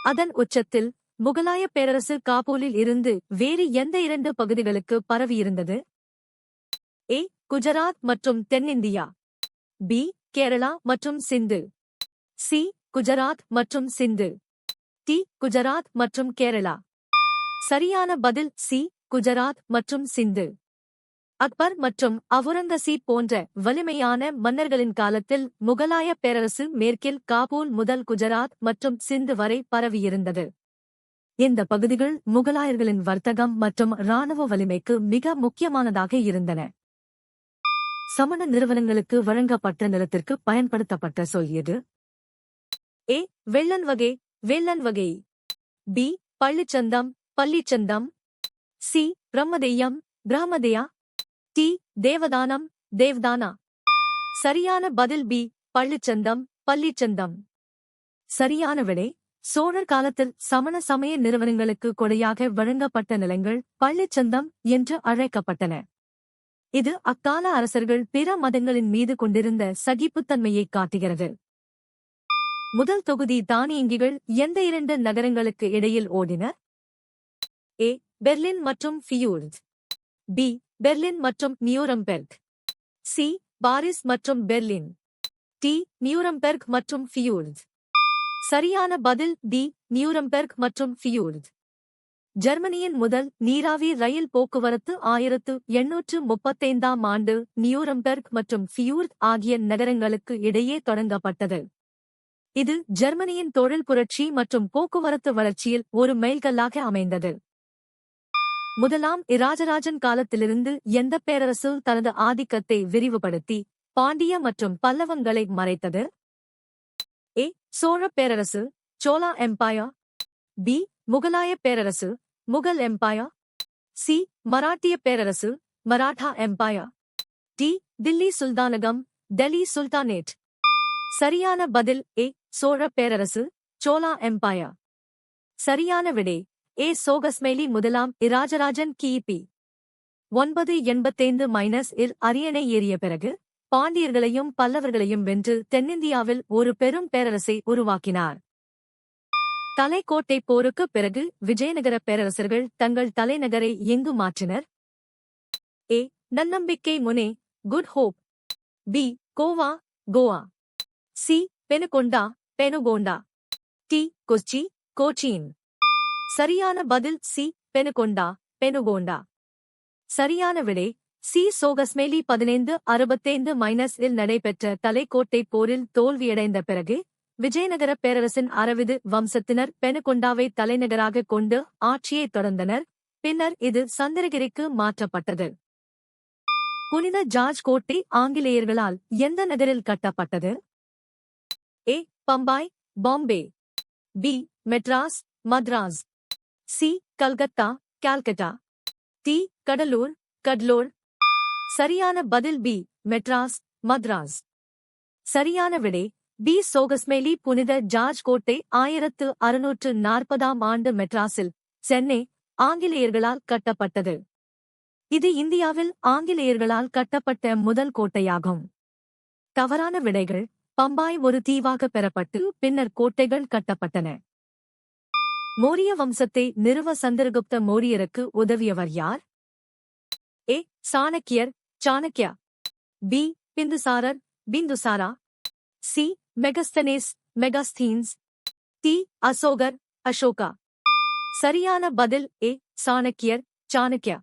அதன் உச்சத்தில் முகலாய பேரரசு காபூலில் இருந்து வேறு எந்த 2 பகுதிகளுக்கு பரவியிருந்தது? ஏ. குஜராத் மற்றும் தென்னிந்தியா. பி. கேரளா மற்றும் சிந்து. சி. குஜராத் மற்றும் சிந்து. டி. குஜராத் மற்றும் கேரளா. சரியான பதில் சி. குஜராத் மற்றும் சிந்து. அக்பர் மற்றும் அவுரங்கசீப் போன்ற வலிமையான மன்னர்களின் காலத்தில் முகலாய பேரரசு மேற்கில் காபூல் முதல் குஜராத் மற்றும் சிந்து வரை பரவியிருந்தது. இந்த பகுதிகள் முகலாயர்களின் வர்த்தகம் மற்றும் இராணுவ வலிமைக்கு மிக முக்கியமானதாக இருந்தன. சமண நிறுவனங்களுக்கு வழங்கப்பட்ட நிலத்திற்கு பயன்படுத்தப்பட்ட சொல் எது? ஏ. வெள்ளன் வகை வெள்ளன் வகை. பி. பள்ளிச்சந்தம் பள்ளிச்சந்தம். சி. பிரம்மதேயம் பிரம்மதேயா. டி. தேவதானம் தேவ்தானா. சரியான பதில் பி. பள்ளிச்சந்தம் பள்ளிச்சந்தம். சரியான விடை. சோழர் காலத்தில் சமண சமய நிறுவனங்களுக்கு கொடையாக வழங்கப்பட்ட நிலங்கள் பள்ளிச்சந்தம் என்று அழைக்கப்பட்டன. இது அக்கால அரசர்கள் பிற மதங்களின் மீது கொண்டிருந்த சகிப்புத்தன்மையைக் காட்டுகிறது. முதல் தொகுதி தானியங்கிகள் எந்த 2 நகரங்களுக்கு இடையில் ஓடின? ஏ. பெர்லின் மற்றும் ஃபியூர்ஸ். பி. பெர்லின் மற்றும் நியூரம்பெர்க். சி. பாரிஸ் மற்றும் பெர்லின். டி. நியூரம்பெர்க் மற்றும் ஃபியூர்ஸ். சரியான பதில் டி. நியூரம்பெர்க் மற்றும் ஃபியூர்ஸ். ஜெர்மனியின் முதல் நீராவி ரயில் போக்குவரத்து 1835ஆம் ஆண்டு நியூரம்பெர்க் மற்றும் ஃபியூர்ஸ் ஆகிய நகரங்களுக்கு இடையே தொடங்கப்பட்டது. இது ஜெர்மனியின் தொழில் புரட்சி மற்றும் போக்குவரத்து வளர்ச்சியில் ஒரு மைல்கல்லாக அமைந்தது. முதலாம் இராஜராஜன் காலத்திலிருந்து எந்த பேரரசு தனது ஆதிக்கத்தை விரிவுபடுத்தி பாண்டிய மற்றும் பல்லவங்களை மறைத்தது? ஏ. சோழ பேரரசு சோலா எம்பையர். பி. முகலாய பேரரசு முகல் எம்பையர். சி. மராட்டிய பேரரசு மராட்டா எம்பையர். டி. தில்லி சுல்தானகம் டெல்லி சுல்தானேட். சரியான பதில் ஏ. சோழ பேரரசு சோலா எம்பையர். சரியான விடை ஏ. சோகஸ்மெலி முதலாம் இராஜராஜன் கிபி 985 அரியணை ஏறிய பிறகு பாண்டியர்களையும் பல்லவர்களையும் வென்று தென்னிந்தியாவில் ஒரு பெரும் பேரரசை உருவாக்கினார். தலைக்கோட்டை போருக்கு பிறகு விஜயநகர பேரரசர்கள் தங்கள் தலைநகரை எங்கு மாற்றினர்? ஏ. நன்னம்பிக்கை முனே good hope. B. Goa Goa. C. Penukonda Penukonda. D. Kochi Cochin. சரியான பதில் சி. பெனுகொண்டா பெனுகோண்டா. சரியான விடை சி. சோகஸ்மெலி 1565 நடைபெற்ற தலைக்கோட்டை போரில் தோல்வியடைந்த பிறகு விஜயநகர பேரரசின் அரவிது வம்சத்தினர் பெனுகொண்டாவை தலைநகராகக் கொண்டு ஆட்சியைத் தொடர்ந்தனர். பின்னர் இது சந்திரகிரிக்கு மாற்றப்பட்டது. புனித ஜார்ஜ் கோட்டை ஆங்கிலேயர்களால் எந்த நகரில் கட்டப்பட்டது? A. Bombay Bombay. B. Madras Madras. C. Calcutta Calcutta. D. Cuddalore Cuddalore. சரியான பதில் பி. மெட்ராஸ் மத்ராஸ். சரியான விடை பி. சோகஸ்மெலி புனித ஜார்ஜ் கோட்டை 1640ஆம் ஆண்டு மெட்ராஸில் சென்னை ஆங்கிலேயர்களால் கட்டப்பட்டது. இது இந்தியாவில் ஆங்கிலேயர்களால் கட்டப்பட்ட முதல் கோட்டையாகும். தவறான விடைகள். பம்பாய் ஒரு தீவாக பெறப்பட்டு பின்னர் கோட்டைகள் கட்டப்பட்டன. மோரிய வம்சத்தை நிறுவ சந்திரகுப்த மோரியருக்கு உதவியவர் யார்? ஏ. சாணக்கியர் சாணக்யா. பி. பிந்துசாரர் Bindusara. C. Megasthenes Megasthenes. D. அசோகர் அசோகா. சரியான பதில் ஏ. சாணக்கியர் சாணக்யா.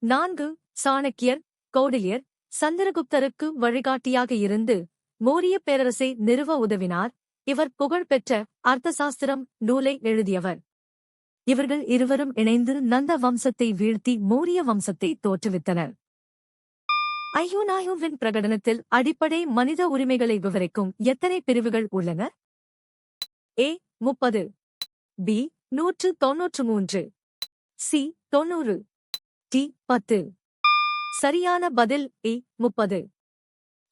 4. சாணக்கியர் கௌடில்யர் சந்திரகுப்தருக்கு வழிகாட்டியாக இருந்து மோரிய பேரரசை நிறுவ உதவினார். இவர் புகழ்பெற்ற அர்த்தசாஸ்திரம் நூலை எழுதியவர். இவர்கள் இருவரும் இணைந்து நந்த வம்சத்தை வீழ்த்தி மோரிய வம்சத்தை தோற்றுவித்தனர். ஐயுனாயுவின் பிரகடனத்தில் அடிப்படை மனித உரிமைகளை விவரிக்கும் எத்தனை பிரிவுகள் உள்ளன? ஏ. 30. பி. 193. சி. 90. டி. 10. சரியான பதில் ஏ. 30.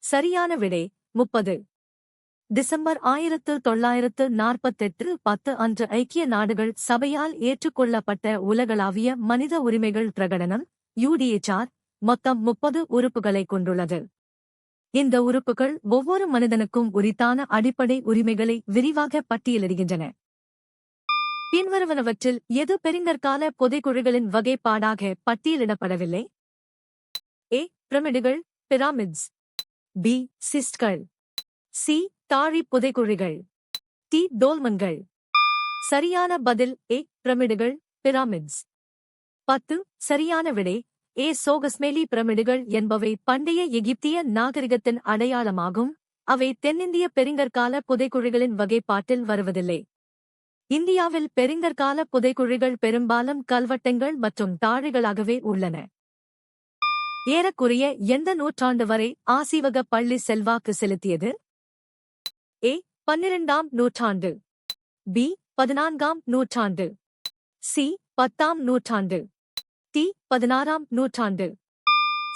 சரியான விடை 30. டிசம்பர் 1948 10 அன்று ஐக்கிய நாடுகள் சபையால் ஏற்றுக்கொள்ளப்பட்ட உலகளாவிய மனித உரிமைகள் பிரகடனம் UDHR மொத்தம் 30 உறுப்புகளைக் கொண்டுள்ளது. இந்த உறுப்புகள் ஒவ்வொரு மனிதனுக்கும் உரித்தான அடிப்படை உரிமைகளை விரிவாக பட்டியலிடுகின்றன. பின்வருவனவற்றில் எது பெருங்கற்கால புதைகுழிகளின் வகைப்பாடாக பட்டியலிடப்படவில்லை? ஏ. பிரமிடுகள் பிராமிட்ஸ். பி. சிஸ்ட்கள். சி. தாழி புதைகுழிகள். டி. டோல்மன்கள். சரியான பதில் ஏ. பிரமிடுகள் பிராமிட்ஸ். 10. சரியான விடை ஏ. சோகஸ்மேலி பிரமிடுகள் என்பவை பண்டைய எகிப்திய நாகரிகத்தின் அடையாளமாகும். அவை தென்னிந்திய பெருங்கற்கால புதைகுழிகளின் வகைப்பாட்டில் வருவதில்லை. இந்தியாவில் பெருங்கற்கால புதைகுழிகள் பெரும்பாலும் கல்வெட்டங்கள் மற்றும் தாழிகளாகவே உள்ளன. ஏறக்குறைய எந்த நூற்றாண்டு வரை ஆசீவக பள்ளி செல்வாக்கு செலுத்தியது? ஏ. 12ஆம் நூற்றாண்டு. பி. 14ஆம் நூற்றாண்டு. சி. 10ஆம் நூற்றாண்டு. டி. 16ஆம் நூற்றாண்டு.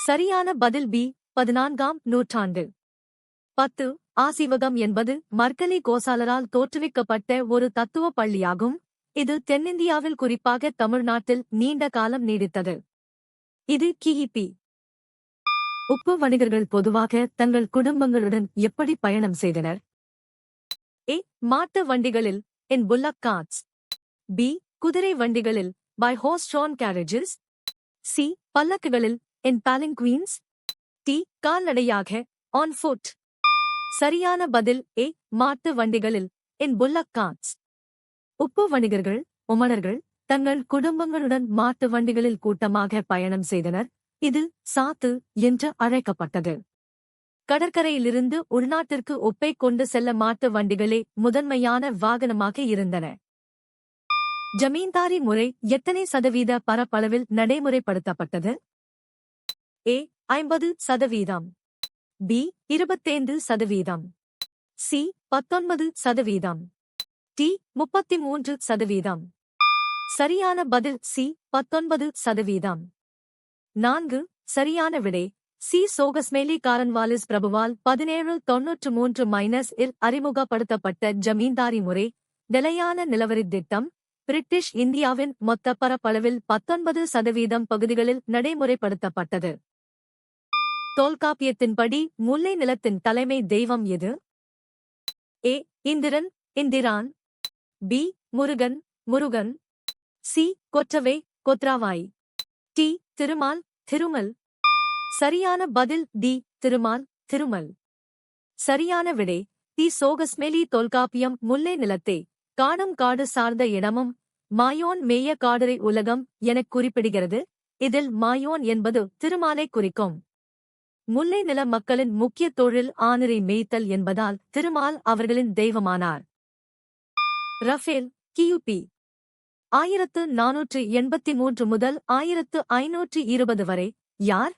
சரியான பதில் பி. 14ஆம் நூற்றாண்டு. 10. ஆசீவகம் என்பது மர்கலி கோசாலரால் தோற்றுவிக்கப்பட்ட ஒரு தத்துவ பள்ளியாகும். இது தென்னிந்தியாவில் குறிப்பாக தமிழ்நாட்டில் நீண்ட காலம் நீடித்தது. இது கிபி. உப்பு வணிகர்கள் பொதுவாக தங்கள் குடும்பங்களுடன் எப்படி பயணம் செய்தனர்? ஏ. மாட்டு வண்டிகளில் இன் புல்லக் கார்ட்ஸ். பி. குதிரை வண்டிகளில் by horse drawn carriages. C. பல்லக்குகளில் இன் palanquins. டி. கால்நடையாக on foot. சரியான பதில் ஏ. மாட்டு வண்டிகளில் இன் புல்லக் கார்ட்ஸ். உப்பு வணிகர்கள் உமணர்கள் தங்கள் குடும்பங்களுடன் மாட்டு வண்டிகளில் கூட்டமாக பயணம் செய்தனர். இது சாத்து என்று அழைக்கப்பட்டது. கடற்கரையிலிருந்து உள்நாட்டிற்கு உப்பை கொண்டு செல்ல மாட்டு வண்டிகளே முதன்மையான வாகனமாக இருந்தன. ஜமீன்தாரி முறை எத்தனை சதவீத பரப்பளவில் நடைமுறைப்படுத்தப்பட்டது? ஏ. 50%. பி. 25%. சி. 19%. டி. 33%. சரியான பதில் சி. 19%. 4. சரியான விடை சி. சோகஸ்மேலி காரன்வாலிஸ் பிரபுவால் 1793 இல் அறிமுகப்படுத்தப்பட்ட ஜமீன்தாரி முறை நிலையான நிலவரித் திட்டம் பிரிட்டிஷ் இந்தியாவின் மொத்த பரப்பளவில் 19% பகுதிகளில் நடைமுறைப்படுத்தப்பட்டது. தொல்காப்பியத்தின்படி முல்லை நிலத்தின் தலைமை தெய்வம் எது? ஏ. இந்திரன் Indra. B. Murugan Murugan. C. Korravai Korravai. D. Thirumal Thirumal. சரியான பதில் டி. திருமால் திருமல். சரியான விடை டி. சோகஸ்மேலி தொல்காப்பியம் முல்லை நிலத்தை காடும் காடு சார்ந்த இடமும் மாயோன் மேய காடுரை உலகம் எனக் குறிப்பிடுகிறது. இதில் மாயோன் என்பது திருமாலை குறிக்கும். முல்லை நில மக்களின் முக்கிய தொழில் ஆநிரை மேய்த்தல் என்பதால் திருமால் அவர்களின் தெய்வமானார். ரஃபேல் கியூபி 1483 முதல் 1520 வரை யார்?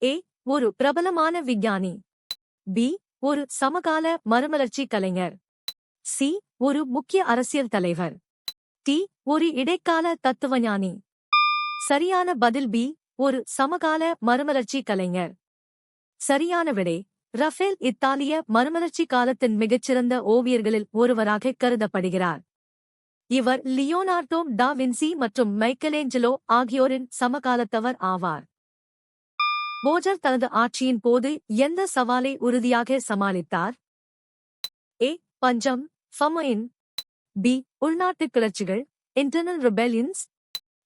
ஏ. ஒரு பிரபலமான விஞ்ஞானி. பி. ஒரு சமகால மறுமலர்ச்சி கலைஞர். சி. ஒரு முக்கிய அரசியல் தலைவர். டி. ஒரு இடைக்கால தத்துவஞானி. சரியான பதில் பி. ஒரு சமகால மறுமலர்ச்சி கலைஞர். சரியான விடை ரஃபேல் இத்தாலிய மறுமலர்ச்சி காலத்தின் மிகச்சிறந்த ஓவியர்களில் ஒருவராக கருதப்படுகிறார். இவர் லியோனார்டோ டா வின்சி மற்றும் மைக்கேலேஞ்சலோ ஆகியோரின் சமகாலத்தவர் ஆவார். போஜர் தனது ஆட்சியின் போது எந்த சவாலை உறுதியாக சமாளித்தார்? ஏ. பஞ்சம் ஃபமைன். பி. உள்நாட்டு கிளர்ச்சிகள் இன்டர்னல் ரிபெலியன்ஸ்.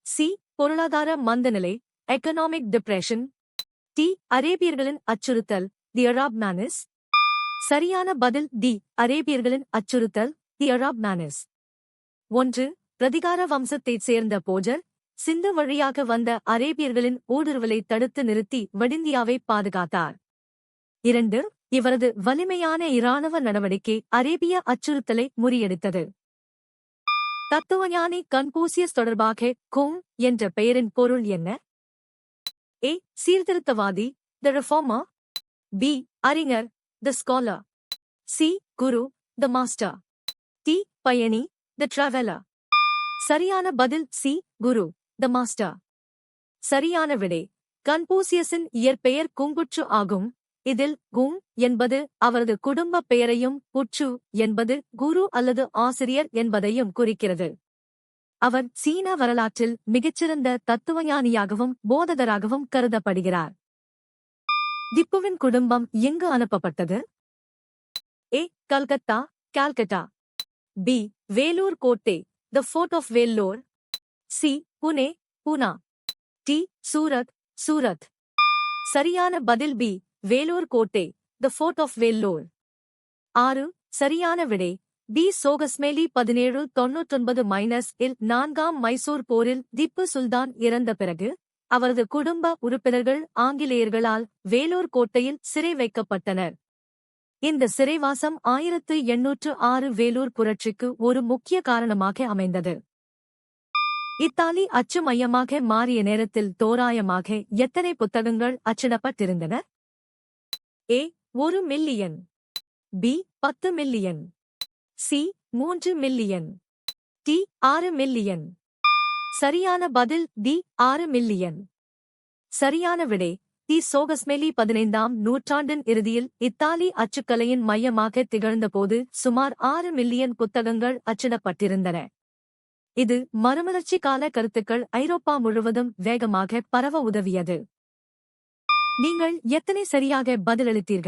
சி. பொருளாதார மந்தநிலை எக்கனாமிக் டிப்ரெஷன். டி. அரேபியர்களின் அச்சுறுத்தல் தி அராப் மேனிஸ். சரியான பதில் டி. அரேபியர்களின் அச்சுறுத்தல் தி அராப் மேனிஸ். 1. பிரதிகார வம்சத்தைச் சேர்ந்த போஜர் சிந்து வழியாக வந்த அரேபியர்களின் ஊடுருவலை தடுத்து நிறுத்தி வடிந்தியாவை பாதுகாத்தார். 2. இவரது வலிமையான இராணுவ நடவடிக்கை அரேபிய அச்சுறுத்தலை முறியடித்தது. தத்துவஞானி கன்பூசியஸ் தொடர்பாக குங் என்ற பெயரின் பொருள் என்ன? ஏ. சீர்திருத்தவாதி த ரிஃபார்மர். பி. அறிஞர் த ஸ்காலர். சி. குரு த மாஸ்டர். டி. பயணி த டிராவலர். சரியான பதில் சி. குரு த மாஸ்டர். சரியான விடை கன்பூசியஸின் இயற்பெயர் குங்குட்சு ஆகும். இதில் குங் என்பது அவரது குடும்பப் பெயரையும் குட்சு என்பது குரு அல்லது ஆசிரியர் என்பதையும் குறிக்கிறது. அவர் சீன வரலாற்றில் மிகச்சிறந்த தத்துவஞானியாகவும் போதகராகவும் கருதப்படுகிறார். திப்புவின் குடும்பம் எங்கு அனுப்பப்பட்டது? ஏ. கல்கத்தா கால்கட்டா. பி. வேலூர் கோட்டை the fort of Vellore. C. Pune, Poona. D. Surat, Surat. சரியான பதில் பி. வேலூர் கோட்டை, த ஃபோர்ட் ஆஃப் வேல்லோர். 6. சரியான விடை பி. சோகஸ்மேலி. 1799 இல் 4ஆம் மைசூர் போரில் திப்பு சுல்தான் இறந்த பிறகு அவரது குடும்ப உறுப்பினர்கள் ஆங்கிலேயர்களால் வேலூர் கோட்டையில் சிறை வைக்கப்பட்டனர். இந்த சிறைவாசம் 1806 வேலூர் புரட்சிக்கு ஒரு முக்கிய காரணமாக அமைந்தது. இத்தாலி அச்சு மையமாக மாறிய நேரத்தில் தோராயமாக எத்தனை புத்தகங்கள் அச்சிடப்பட்டிருந்தன? A. 1 million. B. 10 million. C. 3 million. D. 6 million. சரியான பதில் டி. 6 மில்லியன். சரியான விடை டி. சோகஸ்மேலி 15ஆம் நூற்றாண்டின் இறுதியில் இத்தாலி அச்சுக்கலையின் மையமாக திகழ்ந்தபோது சுமார் 6 மில்லியன் புத்தகங்கள் அச்சிடப்பட்டிருந்தன. இது மறுமலர்ச்சி கால கருத்துக்கள் ஐரோப்பா முழுவதும் வேகமாக பரவ உதவியது. நீங்கள் எத்தனை சரியாக பதிலளித்தீர்கள்?